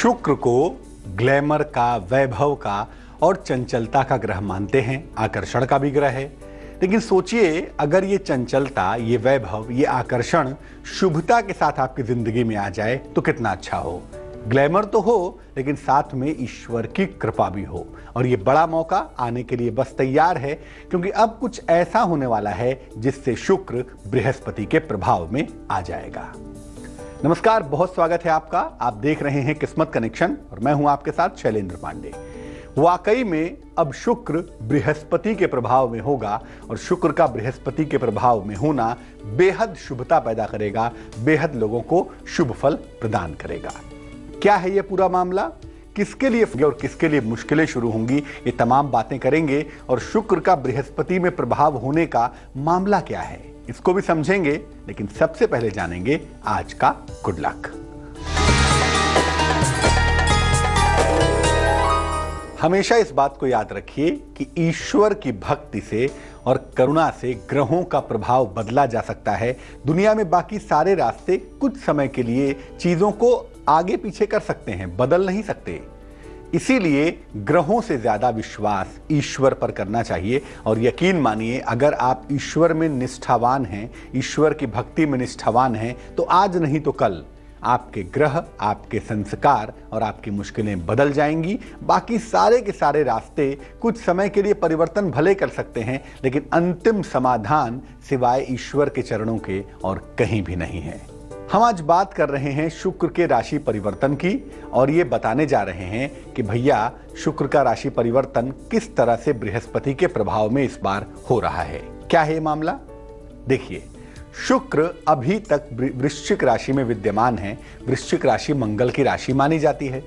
शुक्र को ग्लैमर का, वैभव का और चंचलता का ग्रह मानते हैं, आकर्षण का भी ग्रह है। लेकिन सोचिए, अगर ये चंचलता, ये वैभव, ये आकर्षण शुभता के साथ आपकी जिंदगी में आ जाए तो कितना अच्छा हो। ग्लैमर तो हो, लेकिन साथ में ईश्वर की कृपा भी हो। और ये बड़ा मौका आने के लिए बस तैयार है, क्योंकि अब कुछ ऐसा होने वाला है जिससे शुक्र बृहस्पति के प्रभाव में आ जाएगा। नमस्कार, बहुत स्वागत है आपका। आप देख रहे हैं किस्मत कनेक्शन और मैं हूं आपके साथ शैलेंद्र पांडे। वाकई में अब शुक्र बृहस्पति के प्रभाव में होगा और शुक्र का बृहस्पति के प्रभाव में होना बेहद शुभता पैदा करेगा, बेहद लोगों को शुभ फल प्रदान करेगा। क्या है ये पूरा मामला, किसके लिए और किसके लिए मुश्किलें शुरू होंगी, ये तमाम बातें करेंगे। और शुक्र का बृहस्पति में प्रभाव होने का मामला क्या है, इसको भी समझेंगे। लेकिन सबसे पहले जानेंगे आज का गुड लक। हमेशा इस बात को याद रखिए कि ईश्वर की भक्ति से और करुणा से ग्रहों का प्रभाव बदला जा सकता है। दुनिया में बाकी सारे रास्ते कुछ समय के लिए चीजों को आगे पीछे कर सकते हैं, बदल नहीं सकते। इसीलिए ग्रहों से ज्यादा विश्वास ईश्वर पर करना चाहिए। और यकीन मानिए, अगर आप ईश्वर में निष्ठावान हैं, ईश्वर की भक्ति में निष्ठावान हैं, तो आज नहीं तो कल आपके ग्रह, आपके संस्कार और आपकी मुश्किलें बदल जाएंगी। बाकी सारे के सारे रास्ते कुछ समय के लिए परिवर्तन भले कर सकते हैं, लेकिन अंतिम समाधान सिवाय ईश्वर के चरणों के और कहीं भी नहीं है। हम आज बात कर रहे हैं शुक्र के राशि परिवर्तन की और ये बताने जा रहे हैं कि भैया शुक्र का राशि परिवर्तन किस तरह से बृहस्पति के प्रभाव में इस बार हो रहा है। क्या है ये मामला? देखिए, शुक्र अभी तक वृश्चिक राशि में विद्यमान है। वृश्चिक राशि मंगल की राशि मानी जाती है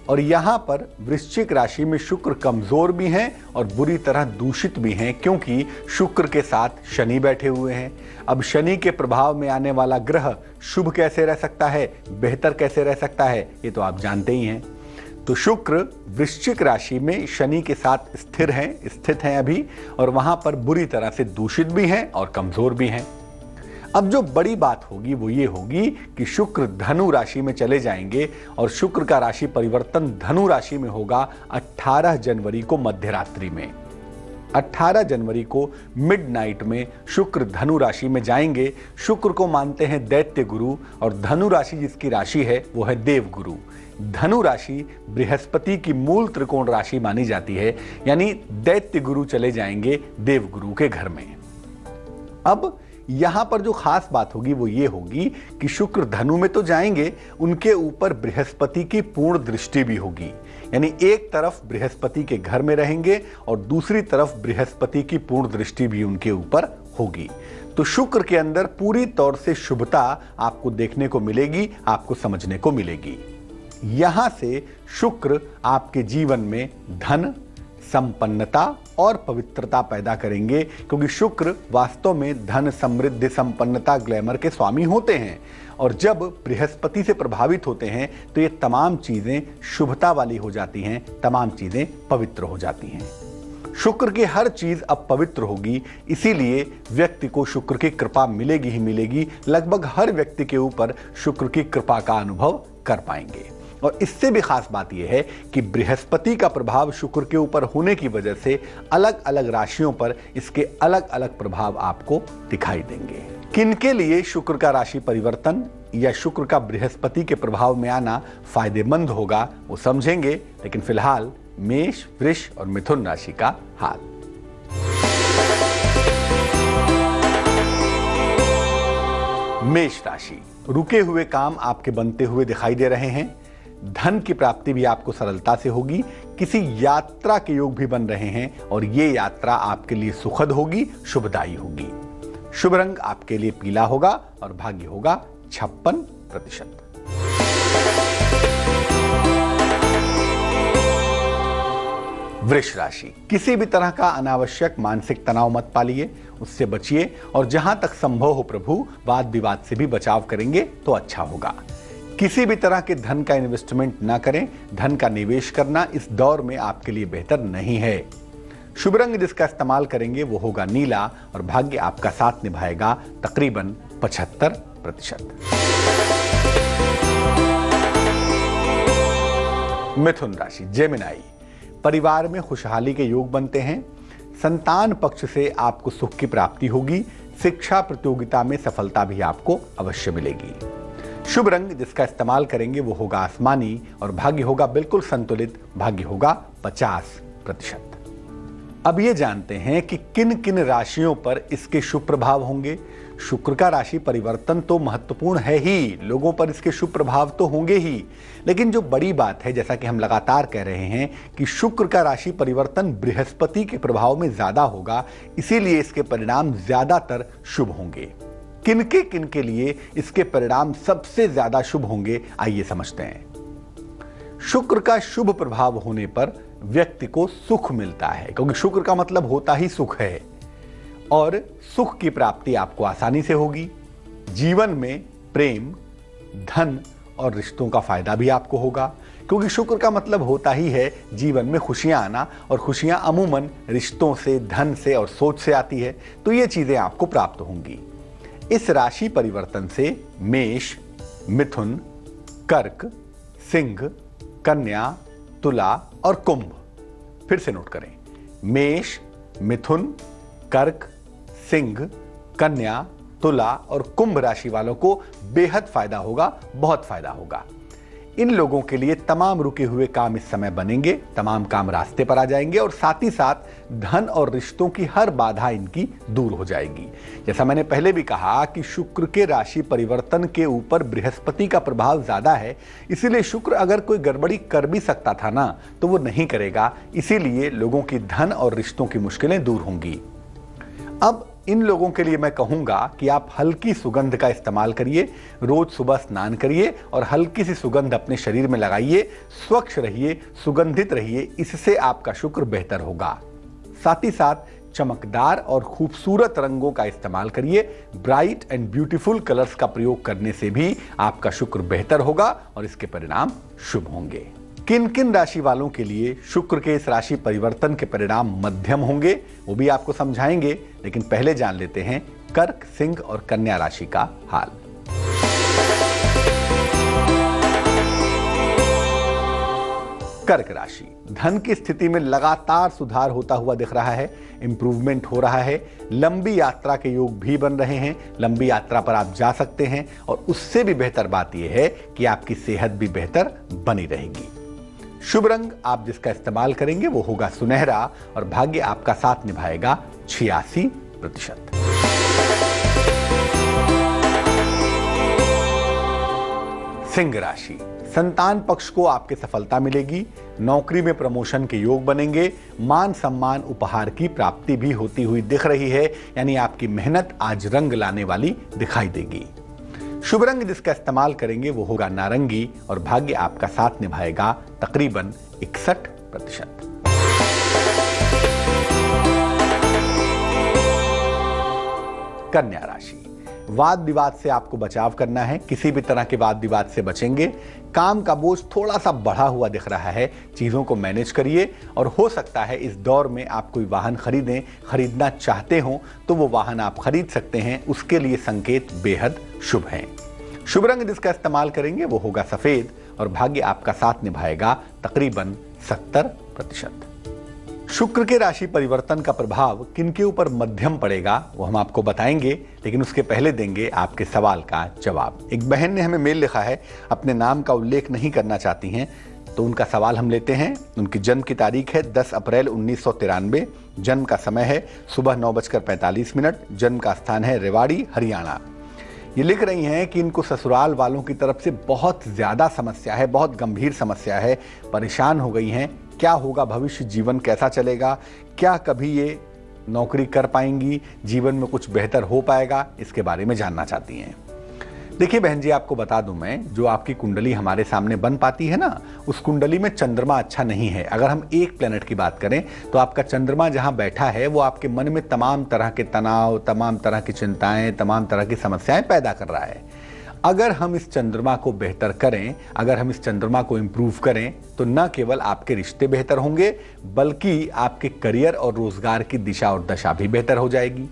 और यहां पर वृश्चिक राशि में शुक्र कमजोर भी हैं और बुरी तरह दूषित भी हैं, क्योंकि शुक्र के साथ शनि बैठे हुए हैं। अब शनि के प्रभाव में आने वाला ग्रह शुभ कैसे रह सकता है, बेहतर कैसे रह सकता है, ये तो आप जानते ही हैं। तो शुक्र वृश्चिक राशि में शनि के साथ स्थित हैं अभी, और वहां पर बुरी तरह से दूषित भी हैं और कमजोर भी हैं। अब जो बड़ी बात होगी वो ये होगी कि शुक्र धनु राशि में चले जाएंगे और शुक्र का राशि परिवर्तन धनु राशि में होगा 18 जनवरी को मध्यरात्रि में। 18 जनवरी को मिडनाइट में शुक्र धनु राशि में जाएंगे। शुक्र को मानते हैं दैत्य गुरु और धनु राशि जिसकी राशि है वो है देव गुरु। धनु राशि बृहस्पति की मूल त्रिकोण राशि मानी जाती है, यानी दैत्य गुरु चले जाएंगे देव गुरु के घर में। अब यहां पर जो खास बात होगी वो ये होगी कि शुक्र धनु में तो जाएंगे, उनके ऊपर बृहस्पति की पूर्ण दृष्टि भी होगी। यानी एक तरफ बृहस्पति के घर में रहेंगे और दूसरी तरफ बृहस्पति की पूर्ण दृष्टि भी उनके ऊपर होगी। तो शुक्र के अंदर पूरी तौर से शुभता आपको देखने को मिलेगी, आपको समझने को मिलेगी। यहां से शुक्र आपके जीवन में धन, संपन्नता और पवित्रता पैदा करेंगे, क्योंकि शुक्र वास्तव में धन, समृद्धि, संपन्नता, ग्लैमर के स्वामी होते हैं। और जब बृहस्पति से प्रभावित होते हैं तो ये तमाम चीजें शुभता वाली हो जाती हैं, तमाम चीजें पवित्र हो जाती हैं। शुक्र की हर चीज अब पवित्र होगी, इसीलिए व्यक्ति को शुक्र की कृपा मिलेगी ही मिलेगी। लगभग हर व्यक्ति के ऊपर शुक्र की कृपा का अनुभव कर पाएंगे। और इससे भी खास बात यह है कि बृहस्पति का प्रभाव शुक्र के ऊपर होने की वजह से अलग अलग राशियों पर इसके अलग अलग प्रभाव आपको दिखाई देंगे। किनके लिए शुक्र का राशि परिवर्तन या शुक्र का बृहस्पति के प्रभाव में आना फायदेमंद होगा वो समझेंगे। लेकिन फिलहाल मेष, वृष और मिथुन राशि का हाल। मेष राशि, रुके हुए काम आपके बनते हुए दिखाई दे रहे हैं। धन की प्राप्ति भी आपको सरलता से होगी। किसी यात्रा के योग भी बन रहे हैं और ये यात्रा आपके लिए सुखद होगी, शुभदायी होगी। शुभ रंग आपके लिए पीला होगा और भाग्य होगा 56%। वृष राशि, किसी भी तरह का अनावश्यक मानसिक तनाव मत पालिए, उससे बचिए। और जहां तक संभव हो प्रभु वाद विवाद से भी बचाव करेंगे तो अच्छा होगा। किसी भी तरह के धन का इन्वेस्टमेंट ना करें। धन का निवेश करना इस दौर में आपके लिए बेहतर नहीं है। शुभ रंग जिसका इस्तेमाल करेंगे वो होगा नीला और भाग्य आपका साथ निभाएगा तकरीबन 75%। मिथुन राशि, जेमिनाई, परिवार में खुशहाली के योग बनते हैं। संतान पक्ष से आपको सुख की प्राप्ति होगी। शिक्षा प्रतियोगिता में सफलता भी आपको अवश्य मिलेगी। शुभ रंग जिसका इस्तेमाल करेंगे वो होगा आसमानी और भाग्य होगा बिल्कुल संतुलित, भाग्य होगा 50%। अब ये जानते हैं कि किन किन राशियों पर इसके शुभ प्रभाव होंगे। शुक्र का राशि परिवर्तन तो महत्वपूर्ण है ही, लोगों पर इसके शुभ प्रभाव तो होंगे ही, लेकिन जो बड़ी बात है, जैसा कि हम लगातार कह रहे हैं कि शुक्र का राशि परिवर्तन बृहस्पति के प्रभाव में ज्यादा होगा, इसीलिए इसके परिणाम ज्यादातर शुभ होंगे। किनके लिए इसके परिणाम सबसे ज्यादा शुभ होंगे, आइए समझते हैं। शुक्र का शुभ प्रभाव होने पर व्यक्ति को सुख मिलता है, क्योंकि शुक्र का मतलब होता ही सुख है, और सुख की प्राप्ति आपको आसानी से होगी। जीवन में प्रेम, धन और रिश्तों का फायदा भी आपको होगा, क्योंकि शुक्र का मतलब होता ही है जीवन में खुशियां आना, और खुशियां अमूमन रिश्तों से, धन से और सोच से आती है, तो ये चीजें आपको प्राप्त होंगी। इस राशि परिवर्तन से मेष, मिथुन, कर्क, सिंह, कन्या, तुला और कुंभ, फिर से नोट करें, मेष, मिथुन, कर्क, सिंह, कन्या, तुला और कुंभ राशि वालों को बेहद फायदा होगा, बहुत फायदा होगा। इन लोगों के लिए तमाम रुके हुए काम इस समय बनेंगे, तमाम काम रास्ते पर आ जाएंगे, और साथ ही साथ धन और रिश्तों की हर बाधा इनकी दूर हो जाएगी। जैसा मैंने पहले भी कहा कि शुक्र के राशि परिवर्तन के ऊपर बृहस्पति का प्रभाव ज्यादा है, इसीलिए शुक्र अगर कोई गड़बड़ी कर भी सकता था ना, तो वो नहीं करेगा, इसीलिए लोगों की धन और रिश्तों की मुश्किलें दूर होंगी। अब इन लोगों के लिए मैं कहूंगा कि आप हल्की सुगंध का इस्तेमाल करिए, रोज सुबह स्नान करिए और हल्की सी सुगंध अपने शरीर में लगाइए, स्वच्छ रहिए, सुगंधित रहिए, इससे आपका शुक्र बेहतर होगा। साथ ही साथ चमकदार और खूबसूरत रंगों का इस्तेमाल करिए, ब्राइट एंड ब्यूटीफुल कलर्स का प्रयोग करने से भी आपका शुक्र बेहतर होगा और इसके परिणाम शुभ होंगे। किन किन राशि वालों के लिए शुक्र के इस राशि परिवर्तन के परिणाम मध्यम होंगे, वो भी आपको समझाएंगे, लेकिन पहले जान लेते हैं कर्क, सिंह और कन्या राशि का हाल। कर्क राशि, धन की स्थिति में लगातार सुधार होता हुआ दिख रहा है, इंप्रूवमेंट हो रहा है, लंबी यात्रा के योग भी बन रहे हैं, लंबी यात्रा पर आप जा सकते हैं, और उससे भी बेहतर बात यह है कि आपकी सेहत भी बेहतर बनी रहेगी। शुभ रंग आप जिसका इस्तेमाल करेंगे वो होगा सुनहरा और भाग्य आपका साथ निभाएगा 86%। सिंह राशि, संतान पक्ष को आपके सफलता मिलेगी, नौकरी में प्रमोशन के योग बनेंगे, मान सम्मान उपहार की प्राप्ति भी होती हुई दिख रही है, यानी आपकी मेहनत आज रंग लाने वाली दिखाई देगी। शुभ रंग जिसका इस्तेमाल करेंगे वो होगा नारंगी और भाग्य आपका साथ निभाएगा तकरीबन 61%। कन्या राशि, वाद विवाद से आपको बचाव करना है, किसी भी तरह के वाद विवाद से बचेंगे। काम का बोझ थोड़ा सा बढ़ा हुआ दिख रहा है, चीजों को मैनेज करिए, और हो सकता है इस दौर में आप कोई वाहन खरीदना चाहते हो तो वो वाहन आप खरीद सकते हैं, उसके लिए संकेत बेहद शुभ हैं। शुभ रंग जिसका इस्तेमाल करेंगे वो होगा सफेद और भाग्य आपका साथ निभाएगा तकरीबन 70%। शुक्र के राशि परिवर्तन का प्रभाव किनके ऊपर मध्यम पड़ेगा वो हम आपको बताएंगे, लेकिन उसके पहले देंगे आपके सवाल का जवाब। एक बहन ने हमें मेल लिखा है, अपने नाम का उल्लेख नहीं करना चाहती हैं, तो उनका सवाल हम लेते हैं। उनकी जन्म की तारीख है 10 अप्रैल 1993, जन्म का समय है सुबह 9:45, जन्म का स्थान है रेवाड़ी, हरियाणा। ये लिख रही हैं कि इनको ससुराल वालों की तरफ से बहुत ज्यादा समस्या है, बहुत गंभीर समस्या है, परेशान हो गई हैं। क्या होगा, भविष्य जीवन कैसा चलेगा, क्या कभी ये नौकरी कर पाएंगी, जीवन में कुछ बेहतर हो पाएगा, इसके बारे में जानना चाहती हैं। देखिए बहन जी, आपको बता दूं मैं, जो आपकी कुंडली हमारे सामने बन पाती है ना, उस कुंडली में चंद्रमा अच्छा नहीं है। अगर हम एक प्लेनेट की बात करें तो आपका चंद्रमा जहां बैठा है वो आपके मन में तमाम तरह के तनाव, तमाम तरह की चिंताएं, तमाम तरह की समस्याएं पैदा कर रहा है। अगर हम इस चंद्रमा को बेहतर करें, अगर हम इस चंद्रमा को इंप्रूव करें, तो न केवल आपके रिश्ते बेहतर होंगे बल्कि आपके करियर और रोजगार की दिशा और दशा भी बेहतर हो जाएगी।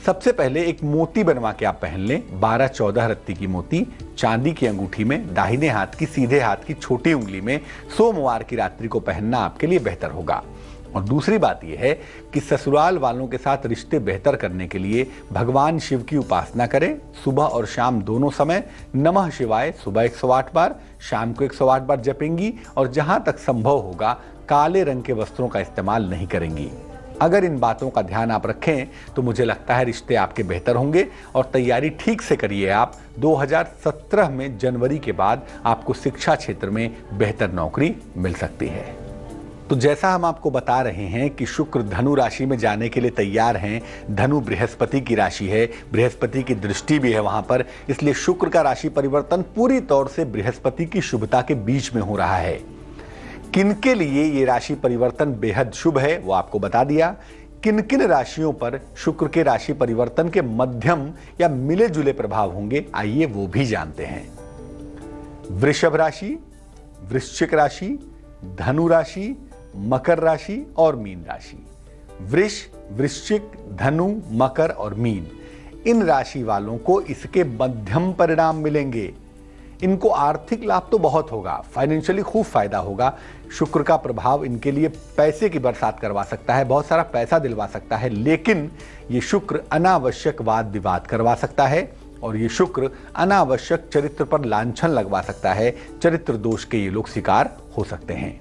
सबसे पहले एक मोती बनवा के आप पहन लें, 12-14 रत्ती की मोती चांदी की अंगूठी में, दाहिने हाथ की सीधे हाथ की छोटी उंगली में सोमवार की रात्रि को पहनना आपके लिए बेहतर होगा। और दूसरी बात यह है कि ससुराल वालों के साथ रिश्ते बेहतर करने के लिए भगवान शिव की उपासना करें। सुबह और शाम दोनों समय नमः शिवाय सुबह 108 बार, शाम को 108 बार जपेंगी और जहां तक संभव होगा काले रंग के वस्त्रों का इस्तेमाल नहीं करेंगी। अगर इन बातों का ध्यान आप रखें तो मुझे लगता है रिश्ते आपके बेहतर होंगे। और तैयारी ठीक से करिए आप, 2017 में जनवरी के बाद आपको शिक्षा क्षेत्र में बेहतर नौकरी मिल सकती है। तो जैसा हम आपको बता रहे हैं कि शुक्र धनु राशि में जाने के लिए तैयार हैं। धनु बृहस्पति की राशि है, बृहस्पति की दृष्टि भी है वहां पर, इसलिए शुक्र का राशि परिवर्तन पूरी तौर से बृहस्पति की शुभता के बीच में हो रहा है। किनके लिए ये राशि परिवर्तन बेहद शुभ है वो आपको बता दिया। किन किन राशियों पर शुक्र के राशि परिवर्तन के मध्यम या मिले जुले प्रभाव होंगे, आइए वो भी जानते हैं। वृषभ राशि, वृश्चिक राशि, धनु राशि, मकर राशि और मीन राशि। वृष, वृश्चिक, धनु, मकर और मीन, इन राशि वालों को इसके मध्यम परिणाम मिलेंगे। इनको आर्थिक लाभ तो बहुत होगा, फाइनेंशियली खूब फायदा होगा। शुक्र का प्रभाव इनके लिए पैसे की बरसात करवा सकता है, बहुत सारा पैसा दिलवा सकता है, लेकिन ये शुक्र अनावश्यक वाद विवाद करवा सकता है और ये शुक्र अनावश्यक चरित्र पर लांछन लगवा सकता है। चरित्र दोष के ये लोग शिकार हो सकते हैं।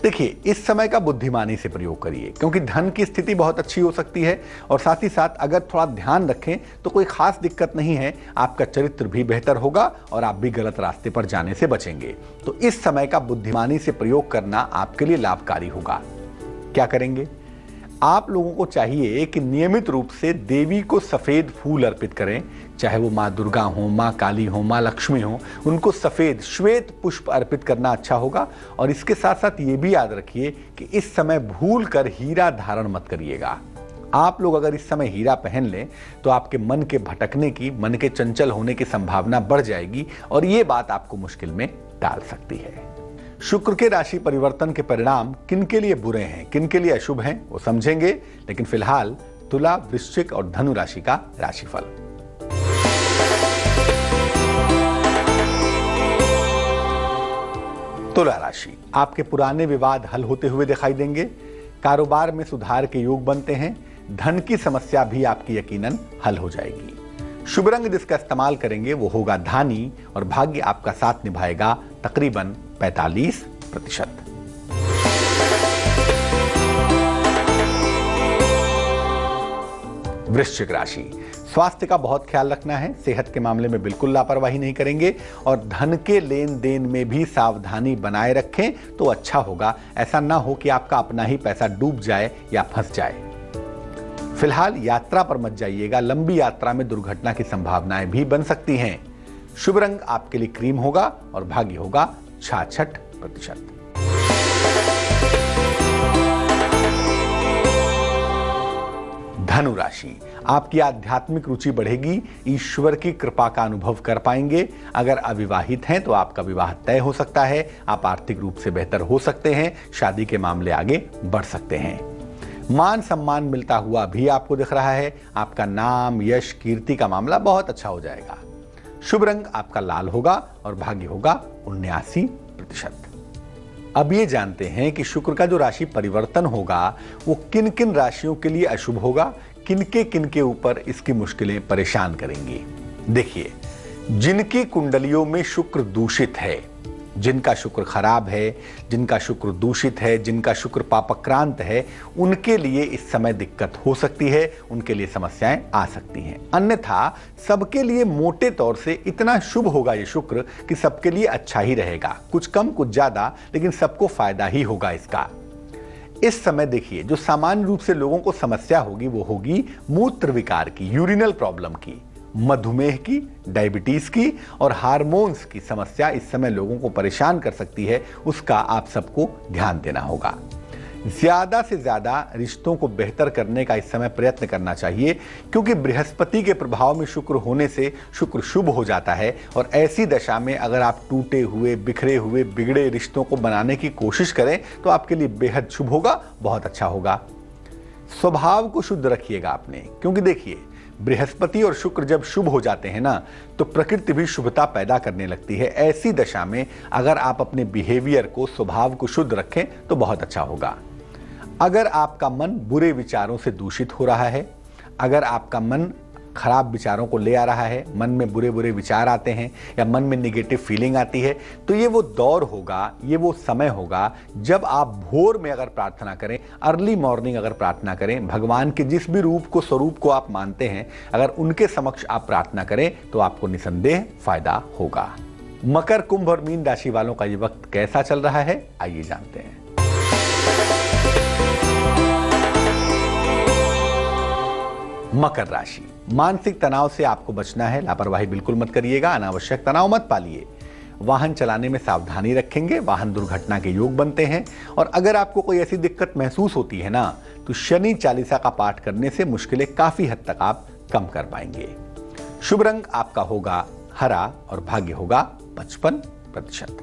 देखिए, इस समय का बुद्धिमानी से प्रयोग करिए क्योंकि धन की स्थिति बहुत अच्छी हो सकती है और साथ ही साथ अगर थोड़ा ध्यान रखें तो कोई खास दिक्कत नहीं है। आपका चरित्र भी बेहतर होगा और आप भी गलत रास्ते पर जाने से बचेंगे। तो इस समय का बुद्धिमानी से प्रयोग करना आपके लिए लाभकारी होगा। क्या करेंगे? आप लोगों को चाहिए कि नियमित रूप से देवी को सफेद फूल अर्पित करें, चाहे वो माँ दुर्गा हो, माँ काली हो, माँ लक्ष्मी हो, उनको सफेद श्वेत पुष्प अर्पित करना अच्छा होगा। और इसके साथ साथ ये भी याद रखिए कि इस समय भूल कर हीरा धारण मत करिएगा। आप लोग अगर इस समय हीरा पहन लें तो आपके मन के भटकने की, मन के चंचल होने की संभावना बढ़ जाएगी और ये बात आपको मुश्किल में डाल सकती है। शुक्र के राशि परिवर्तन के परिणाम किन के लिए बुरे हैं, किन के लिए अशुभ हैं, वो समझेंगे। लेकिन फिलहाल तुला, वृश्चिक और धनु राशि का राशिफल। तुला राशि, आपके पुराने विवाद हल होते हुए दिखाई देंगे। कारोबार में सुधार के योग बनते हैं। धन की समस्या भी आपकी यकीनन हल हो जाएगी। शुभ रंग जिसका इस्तेमाल करेंगे वो होगा धानी और भाग्य आपका साथ निभाएगा तकरीबन 45%। वृश्चिक राशि, स्वास्थ्य का बहुत ख्याल रखना है। सेहत के मामले में बिल्कुल लापरवाही नहीं करेंगे और धन के लेन देन में भी सावधानी बनाए रखें तो अच्छा होगा। ऐसा ना हो कि आपका अपना ही पैसा डूब जाए या फंस जाए। फिलहाल यात्रा पर मत जाइएगा, लंबी यात्रा में दुर्घटना की संभावनाएं भी बन सकती हैं। शुभ रंग आपके लिए क्रीम होगा और भाग्य होगा 66%। धनु राशि, आपकी आध्यात्मिक रुचि बढ़ेगी, ईश्वर की कृपा का अनुभव कर पाएंगे। अगर अविवाहित हैं तो आपका विवाह तय हो सकता है। आप आर्थिक रूप से बेहतर हो सकते हैं। शादी के मामले आगे बढ़ सकते हैं। मान सम्मान मिलता हुआ भी आपको दिख रहा है। आपका नाम, यश, कीर्ति का मामला बहुत अच्छा हो जाएगा। शुभ रंग आपका लाल होगा और भाग्य होगा 79%। अब ये जानते हैं कि शुक्र का जो राशि परिवर्तन होगा वो किन किन राशियों के लिए अशुभ होगा, किन के ऊपर इसकी मुश्किलें परेशान करेंगी। देखिए, जिनकी कुंडलियों में शुक्र दूषित है, जिनका शुक्र खराब है, जिनका शुक्र दूषित है, जिनका शुक्र पापक्रांत है, उनके लिए इस समय दिक्कत हो सकती है, उनके लिए समस्याएं आ सकती हैं। अन्यथा सबके लिए मोटे तौर से इतना शुभ होगा ये शुक्र कि सबके लिए अच्छा ही रहेगा। कुछ कम कुछ ज्यादा, लेकिन सबको फायदा ही होगा इसका। इस समय देखिए, जो सामान्य रूप से लोगों को समस्या होगी वो होगी मूत्र विकार की, यूरिनल प्रॉब्लम की, मधुमेह की, डायबिटीज की और हार्मोन्स की समस्या इस समय लोगों को परेशान कर सकती है। उसका आप सबको ध्यान देना होगा। ज्यादा से ज्यादा रिश्तों को बेहतर करने का इस समय प्रयत्न करना चाहिए क्योंकि बृहस्पति के प्रभाव में शुक्र होने से शुक्र शुभ हो जाता है और ऐसी दशा में अगर आप टूटे हुए, बिखरे हुए, बिगड़े रिश्तों को बनाने की कोशिश करें तो आपके लिए बेहद शुभ होगा, बहुत अच्छा होगा। स्वभाव को शुद्ध रखिएगा आपने, क्योंकि देखिए बृहस्पति और शुक्र जब शुभ हो जाते हैं ना, तो प्रकृति भी शुभता पैदा करने लगती है। ऐसी दशा में अगर आप अपने बिहेवियर को, स्वभाव को शुद्ध रखें तो बहुत अच्छा होगा। अगर आपका मन बुरे विचारों से दूषित हो रहा है, अगर आपका मन खराब विचारों को ले आ रहा है, मन में बुरे बुरे विचार आते हैं या मन में निगेटिव फीलिंग आती है, तो ये वो दौर होगा, ये वो समय होगा जब आप भोर में अगर प्रार्थना करें, अर्ली मॉर्निंग अगर प्रार्थना करें, भगवान के जिस भी रूप को, स्वरूप को आप मानते हैं, अगर उनके समक्ष आप प्रार्थना करें तो आपको निसंदेह फायदा होगा। मकर, कुंभ और मीन राशि वालों का ये वक्त कैसा चल रहा है, आइए जानते हैं। मकर राशि, मानसिक तनाव से आपको बचना है, लापरवाही बिल्कुल मत करिएगा, अनावश्यक तनाव मत पालिए। वाहन चलाने में सावधानी रखेंगे, वाहन दुर्घटना के योग बनते हैं। और अगर आपको कोई ऐसी दिक्कत महसूस होती है ना, तो शनि चालीसा का पाठ करने से मुश्किलें काफी हद तक आप कम कर पाएंगे। शुभ रंग आपका होगा हरा और भाग्य होगा 55%।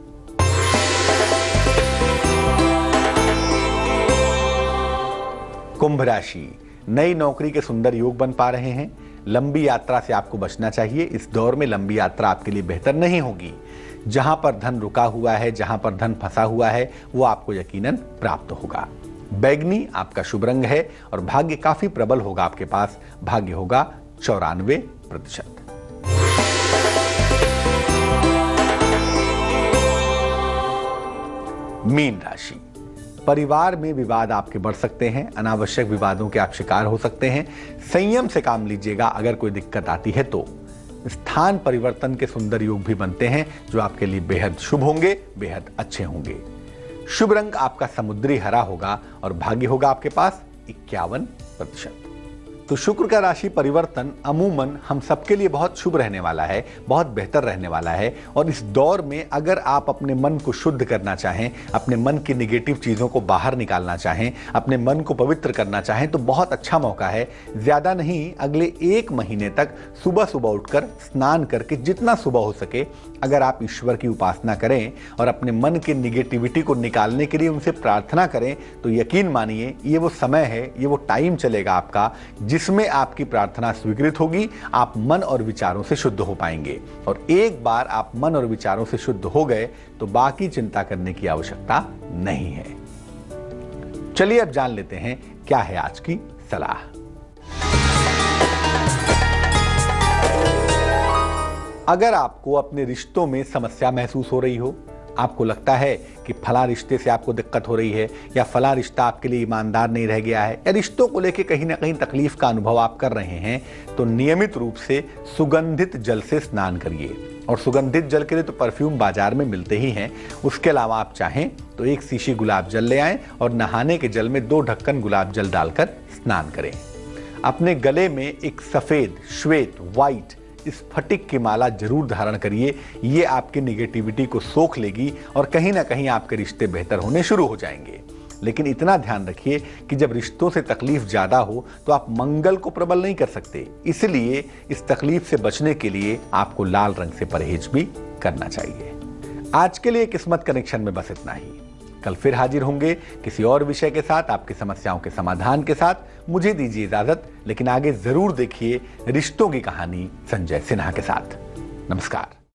कुंभ राशि, नई नौकरी के सुंदर योग बन पा रहे हैं। लंबी यात्रा से आपको बचना चाहिए। इस दौर में लंबी यात्रा आपके लिए बेहतर नहीं होगी। जहां पर धन रुका हुआ है, जहां पर धन फंसा हुआ है, वो आपको यकीनन प्राप्त होगा। बैगनी आपका शुभ रंग है और भाग्य काफी प्रबल होगा आपके पास, भाग्य होगा 94%। मीन राशि, परिवार में विवाद आपके बढ़ सकते हैं, अनावश्यक विवादों के आप शिकार हो सकते हैं। संयम से काम लीजिएगा। अगर कोई दिक्कत आती है तो स्थान परिवर्तन के सुंदर योग भी बनते हैं, जो आपके लिए बेहद शुभ होंगे, बेहद अच्छे होंगे। शुभ रंग आपका समुद्री हरा होगा और भाग्य होगा आपके पास 51%। तो शुक्र का राशि परिवर्तन अमूमन हम सबके लिए बहुत शुभ रहने वाला है, बहुत बेहतर रहने वाला है। और इस दौर में अगर आप अपने मन को शुद्ध करना चाहें, अपने मन की निगेटिव चीज़ों को बाहर निकालना चाहें, अपने मन को पवित्र करना चाहें, तो बहुत अच्छा मौका है। ज़्यादा नहीं, अगले 1 महीने तक सुबह सुबह उठकर स्नान करके जितना सुबह हो सके अगर आप ईश्वर की उपासना करें और अपने मन की निगेटिविटी को निकालने के लिए उनसे प्रार्थना करें, तो यकीन मानिए ये वो समय है, ये वो टाइम चलेगा आपका जिसमें आपकी प्रार्थना स्वीकृत होगी। आप मन और विचारों से शुद्ध हो पाएंगे। और एक बार आप मन और विचारों से शुद्ध हो गए तो बाकी चिंता करने की आवश्यकता नहीं है। चलिए अब जान लेते हैं क्या है आज की सलाह। अगर आपको अपने रिश्तों में समस्या महसूस हो रही हो, आपको लगता है कि फला रिश्ते से आपको दिक्कत हो रही है या फला रिश्ता आपके लिए ईमानदार नहीं रह गया है या रिश्तों को लेकर कहीं ना कहीं तकलीफ का अनुभव आप कर रहे हैं, तो नियमित रूप से सुगंधित जल से स्नान करिए। और सुगंधित जल के लिए तो परफ्यूम बाजार में मिलते ही हैं। उसके अलावा आप चाहें तो 1 शीशी गुलाब जल ले आएं और नहाने के जल में 2 ढक्कन गुलाब जल डालकर स्नान करें। अपने गले में एक सफ़ेद, श्वेत, व्हाइट स्फटिक की माला जरूर धारण करिए। ये आपकी निगेटिविटी को सोख लेगी और कहीं ना कहीं आपके रिश्ते बेहतर होने शुरू हो जाएंगे। लेकिन इतना ध्यान रखिए कि जब रिश्तों से तकलीफ ज़्यादा हो तो आप मंगल को प्रबल नहीं कर सकते, इसलिए इस तकलीफ से बचने के लिए आपको लाल रंग से परहेज भी करना चाहिए। आज के लिए किस्मत कनेक्शन में बस इतना ही। कल फिर हाजिर होंगे किसी और विषय के साथ, आपकी समस्याओं के समाधान के साथ। मुझे दीजिए इजाजत, लेकिन आगे जरूर देखिए रिश्तों की कहानी संजय सिन्हा के साथ। नमस्कार।